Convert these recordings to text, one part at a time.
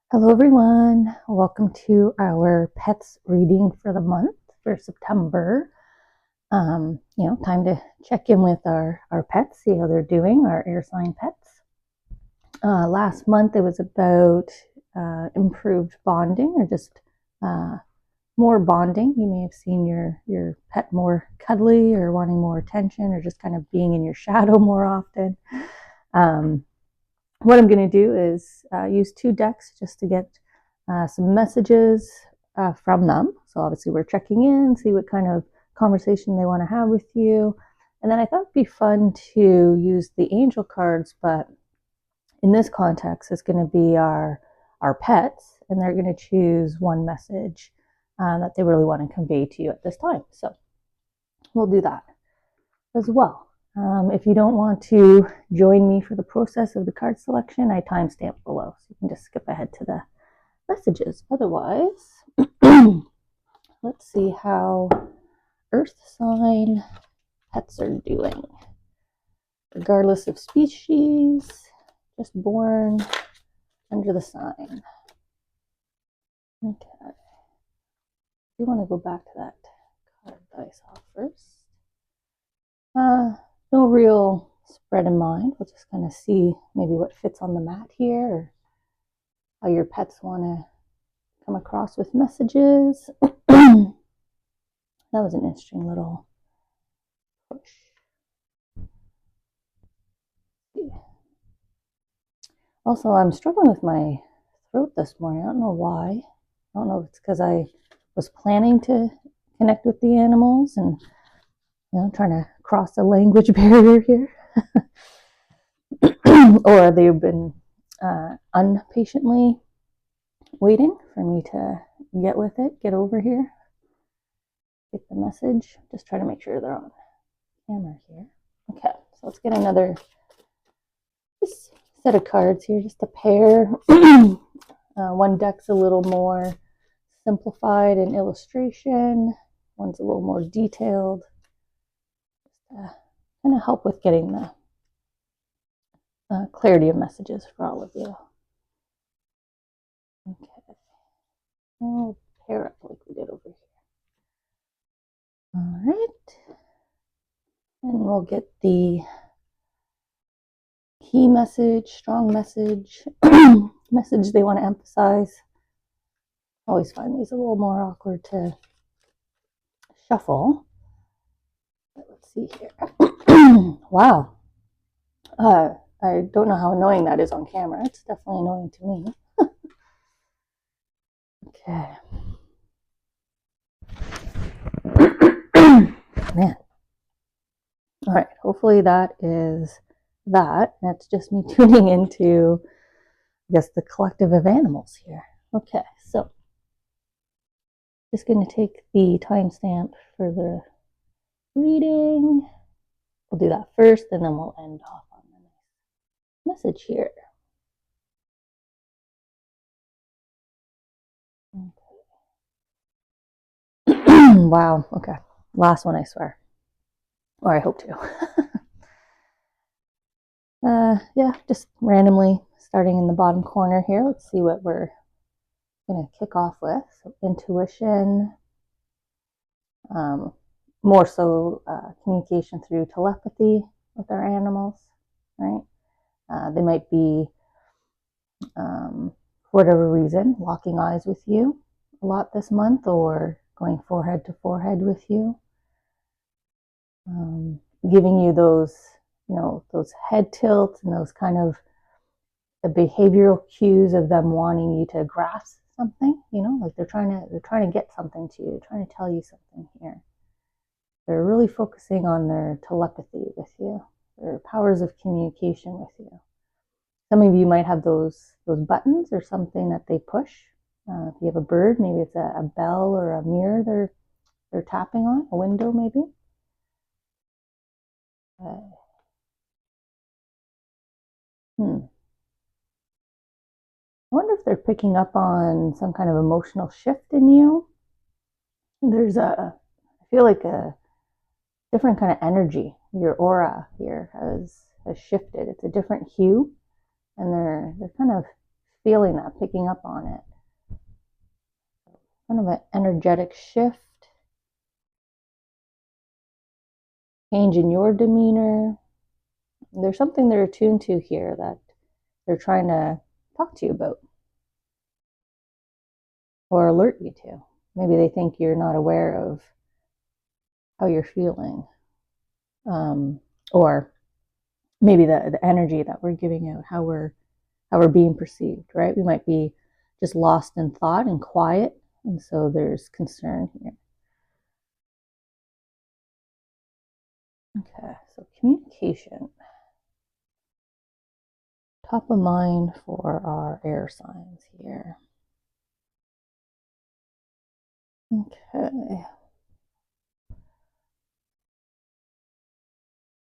Hello everyone, welcome to our pets reading for the month for September. Time to check in with our pets, see how they're doing, our air sign pets. Last month it was about improved bonding or just more bonding. You may have seen your pet more cuddly or wanting more attention or just kind of being in your shadow more often. What I'm going to do is use two decks just to get some messages from them. So obviously we're checking in, see what kind of conversation they want to have with you. And then I thought it'd be fun to use the angel cards, but in this context, it's going to be our pets, and they're going to choose one message that they really want to convey to you at this time. So we'll do that as well. If you don't want to join me for the process of the card selection, I timestamp below, so you can just skip ahead to the messages. Otherwise, let's see how Earth sign pets are doing. Regardless of species, just born under the sign. Okay. You want to go back to that card that I saw first. No real spread in mind. We'll just kind of see maybe what fits on the mat here, or how your pets want to come across with messages. That was an interesting little push. Also, I'm struggling with my throat this morning. I don't know why. I don't know if it's because I was planning to connect with the animals and trying to cross the language barrier here. Or they've been impatiently waiting for me to get with it, get over here, get the message. Just try to make sure they're on camera here. Okay, so let's get another set of cards here, just a pair. One deck's a little more simplified in illustration. One's a little more detailed. Just kind of help with getting the clarity of messages for all of you. Okay. I'll pair up like we did over here. All right. And we'll get the key message, strong message, message they want to emphasize. I always find these a little more awkward to shuffle. But let's see here. Wow. I don't know how annoying that is on camera. It's definitely annoying to me. Okay. Man. All right. Hopefully that is that. That's just me tuning into, I guess, the collective of animals here. Okay. So just going to take the timestamp for the reading. We'll do that first, and then we'll end off on the message here. Okay. Wow. Okay. Last one, I swear. Or I hope to. Yeah, just randomly starting in the bottom corner here. Let's see what we're going to kick off with. So intuition, more so communication through telepathy with our animals, right? They might be, for whatever reason, locking eyes with you a lot this month, or going forehead to forehead with you, giving you those, those head tilts and those kind of the behavioral cues of them wanting you to grasp something, like they're trying to get something to you, trying to tell you something here. They're really focusing on their telepathy with you, their powers of communication with you. Some of you might have those buttons or something that they push. If you have a bird, maybe it's a bell or a mirror they're tapping on, a window maybe. I wonder if they're picking up on some kind of emotional shift in you. I feel like a different kind of energy. Your aura here has shifted. It's a different hue, and they're kind of feeling that, picking up on it. Kind of an energetic shift, change in your demeanor. There's something they're attuned to here that they're trying to talk to you about or alert you to. Maybe they think you're not aware of how you're feeling, or maybe the energy that we're giving out, how we're being perceived, right? We might be just lost in thought and quiet, and so there's concern here. Okay, so communication. Top of mind for our air signs here. Okay.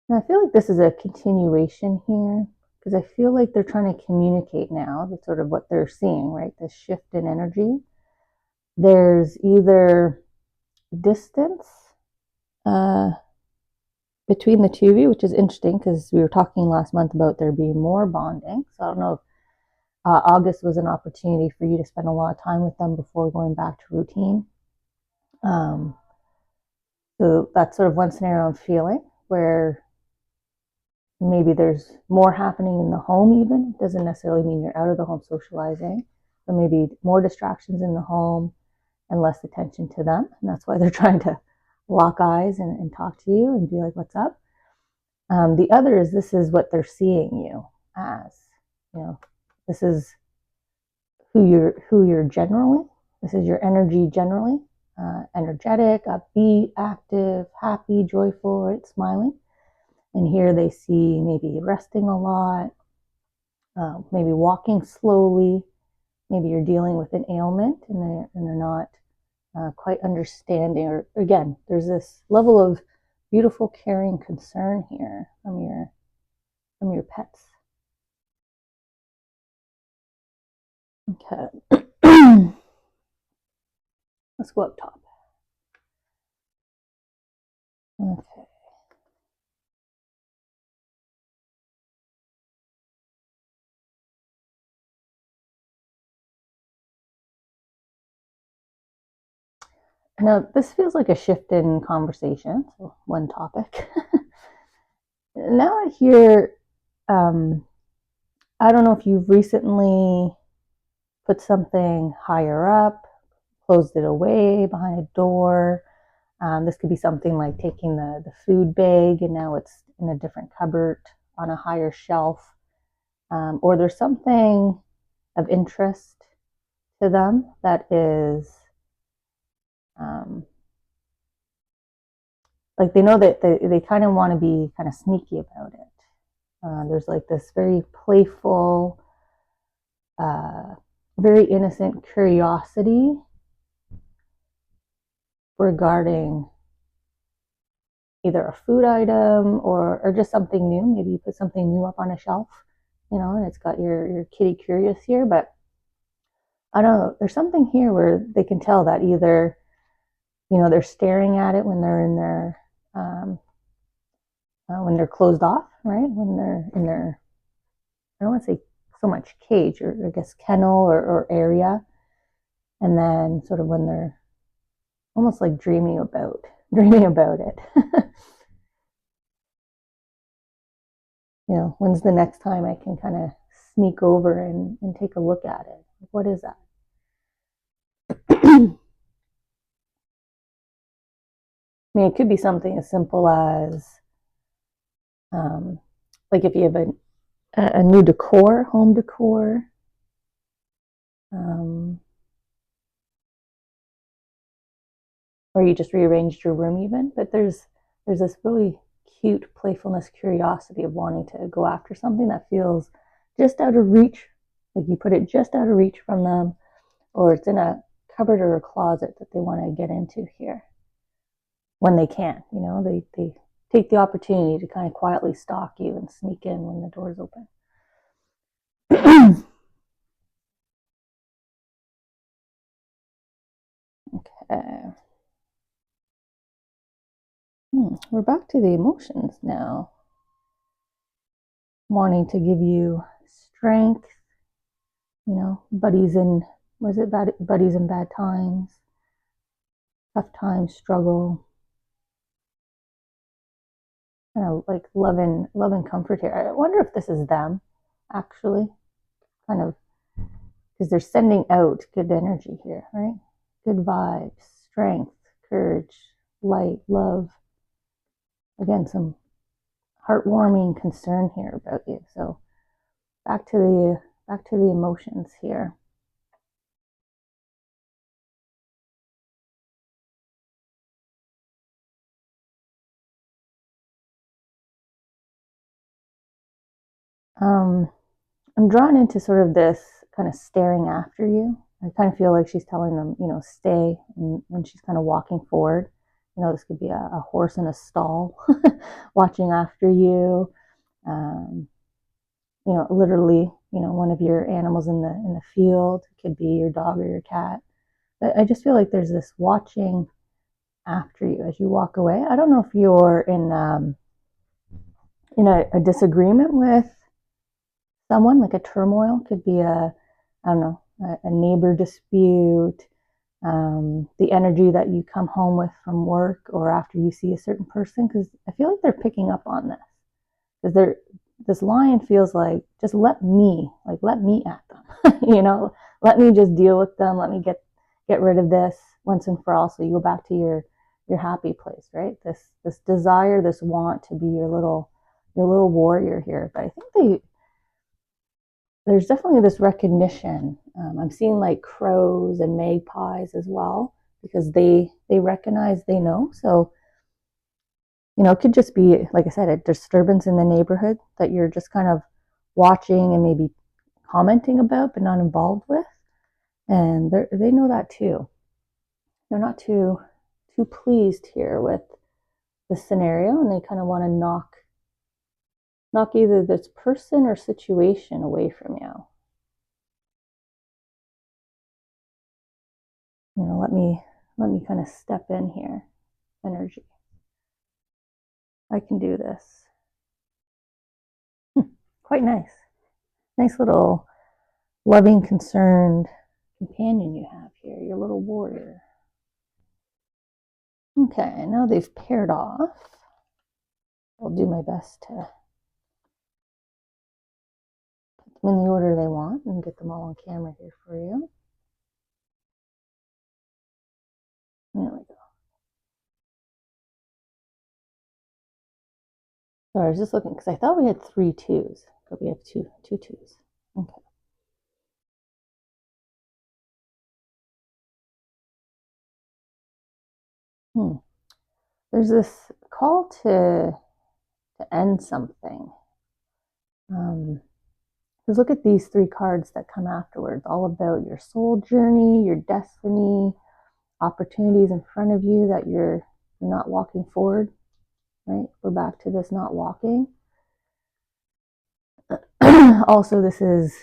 And I feel like this is a continuation here, because I feel like they're trying to communicate now. That's sort of what they're seeing, right? This shift in energy. There's either distance between the two of you, which is interesting because we were talking last month about there being more bonding. So I don't know if August was an opportunity for you to spend a lot of time with them before going back to routine. So that's sort of one scenario I'm feeling, where maybe there's more happening in the home even. It doesn't necessarily mean you're out of the home socializing, but maybe more distractions in the home and less attention to them. And that's why they're trying to lock eyes and talk to you and be like, what's up? The other is, this is what they're seeing you as. This is who you're generally. This is your energy generally. Energetic, upbeat, active, happy, joyful, right? Smiling. And here they see maybe resting a lot, maybe walking slowly. Maybe you're dealing with an ailment and they're not quite understanding. Or again, there's this level of beautiful, caring concern here from your pets. Okay. Let's go up top. Okay. Now, this feels like a shift in conversation, so one topic. Now I hear, I don't know if you've recently put something higher up, closed it away behind a door. This could be something like taking the food bag and now it's in a different cupboard on a higher shelf. Or there's something of interest to them that is like they know that they kind of want to be kind of sneaky about it. There's like this very playful, very innocent curiosity regarding either a food item or just something new. Maybe you put something new up on a shelf, and it's got your kitty curious here. But I don't know, there's something here where they can tell that either, they're staring at it when they're in their, when they're closed off, right? When they're in their, I don't want to say so much cage, or I guess kennel or area. And then sort of when they're almost like dreaming about it. When's the next time I can kind of sneak over and take a look at it? What is that? I mean, it could be something as simple as, like if you have a new decor, home decor, or you just rearranged your room even. But there's this really cute playfulness, curiosity of wanting to go after something that feels just out of reach, like you put it just out of reach from them, or it's in a cupboard or a closet that they want to get into here when they can. They take the opportunity to kind of quietly stalk you and sneak in when the door's open. Okay. We're back to the emotions now. Wanting to give you strength, buddies in, was it buddies in bad times, tough times, struggle, kind of like love and comfort here. I wonder if this is them, actually, kind of, because they're sending out good energy here, right? Good vibes, strength, courage, light, love. Again, some heartwarming concern here about you. So back to the emotions here. I'm drawn into sort of this kind of staring after you. I kind of feel like she's telling them, stay, and she's kind of walking forward. This could be a horse in a stall watching after you. Literally, one of your animals in the field. It could be your dog or your cat. But I just feel like there's this watching after you as you walk away. I don't know if you're in a disagreement with someone, like a turmoil. Could be I don't know, a neighbor dispute, the energy that you come home with from work or after you see a certain person, because I feel like they're picking up on this, because this lion feels like, just let me at them. Let me just deal with them, let me get rid of this once and for all, so you go back to your happy place, right? This desire, this want to be your little warrior here. But I think there's definitely this recognition. I'm seeing like crows and magpies as well, because they recognize, they know. So, it could just be, like I said, a disturbance in the neighborhood that you're just kind of watching and maybe commenting about, but not involved with. And they know that too. They're not too pleased here with the scenario, and they kind of want to knock either this person or situation away from you. Let me kind of step in here. Energy. I can do this. Quite nice. Nice little loving, concerned companion you have here, your little warrior. Okay, now they've paired off. I'll do my best to put them in the order they want and get them all on camera here for you. There we go. So I was just looking, because I thought we had 3 twos, but we have two twos. Okay. There's this call to end something. Because look at these 3 cards that come afterwards, all about your soul journey, your destiny, opportunities in front of you that you're not walking forward, right? We're back to this not walking. Also, this is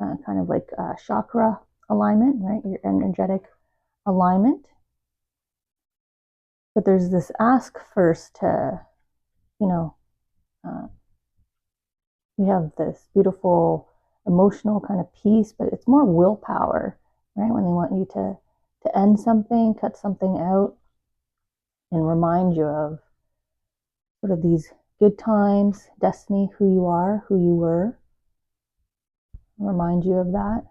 kind of like chakra alignment, right? Your energetic alignment. But there's this ask first to, we have this beautiful emotional kind of peace, but it's more willpower, right? When they want you to end something, cut something out, and remind you of sort of these good times, destiny, who you are, who you were. Remind you of that.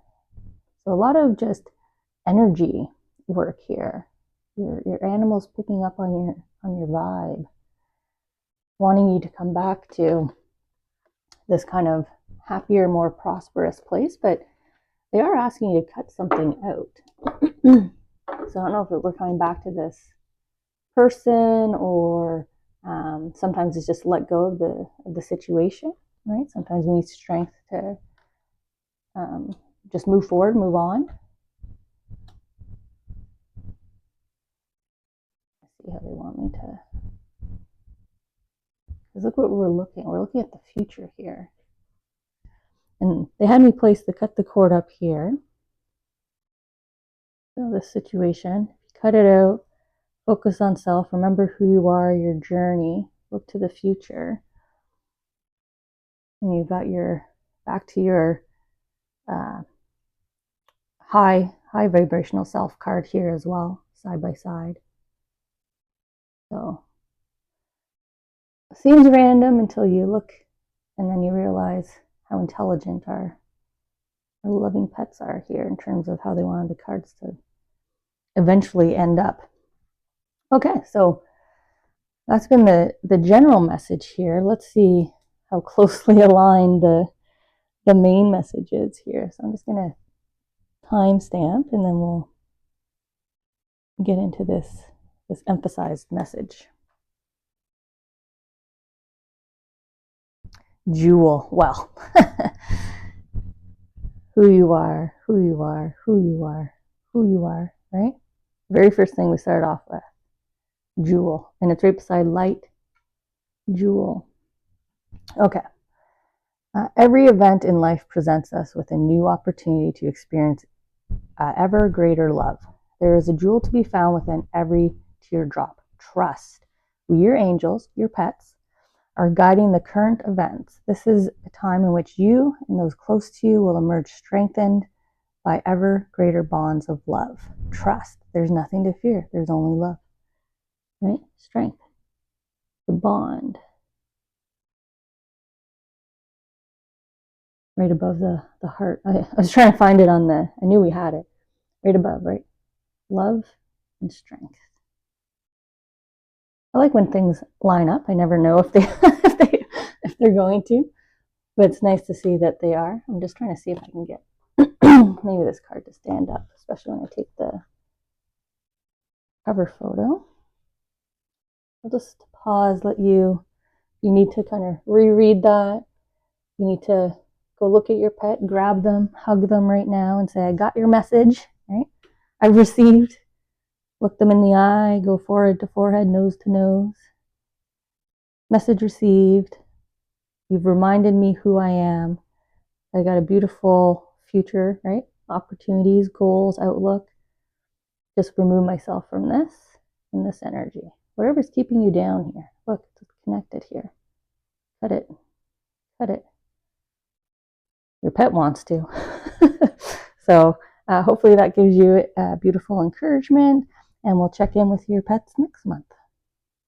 So a lot of just energy work here. Your animal's picking up on your vibe, wanting you to come back to this kind of happier, more prosperous place, but they are asking you to cut something out. So I don't know if we're coming back to this person, or sometimes it's just let go of the situation, right? Sometimes we need strength to just move forward, move on. Let's see how they want me to. Because look what we're looking. We're looking at the future here. And they had me place cut the cord up here. So this situation, cut it out, focus on self, remember who you are, your journey, look to the future. And you've got back to your high vibrational self card here as well, side by side. So seems random until you look and then you realize how intelligent our loving pets are here in terms of how they wanted the cards to eventually end up. Okay, so that's been the general message here. Let's see how closely aligned the main message is here. So I'm just going to timestamp and then we'll get into this emphasized message. Jewel. Well, who you are, who you are, who you are, who you are, right? Very first thing we start off with. Jewel. And it's right beside light. Jewel. Okay. Every event in life presents us with a new opportunity to experience ever greater love. There is a jewel to be found within every teardrop. Trust. We, your angels, your pets, are guiding the current events. This is a time in which you and those close to you will emerge strengthened by ever greater bonds of love. Trust. There's nothing to fear. There's only love. Right? Strength. The bond. Right above the heart. I was trying to find it on I knew we had it. Right above, right? Love and strength. I like when things line up. I never know if if they're going to, but it's nice to see that they are. I'm just trying to see if I can get maybe this card to stand up, especially when I take the cover photo. I'll just pause, let you need to kind of reread that. You need to go look at your pet, grab them, hug them right now and say, I got your message, right? I've received. Look them in the eye, go forehead to forehead, nose to nose. Message received. You've reminded me who I am. I got a beautiful future, right? Opportunities, goals, outlook. Just remove myself from this and this energy. Whatever's keeping you down here. Look, it's connected here. Cut it. Cut it. Your pet wants to. So hopefully that gives you beautiful encouragement, and we'll check in with your pets next month.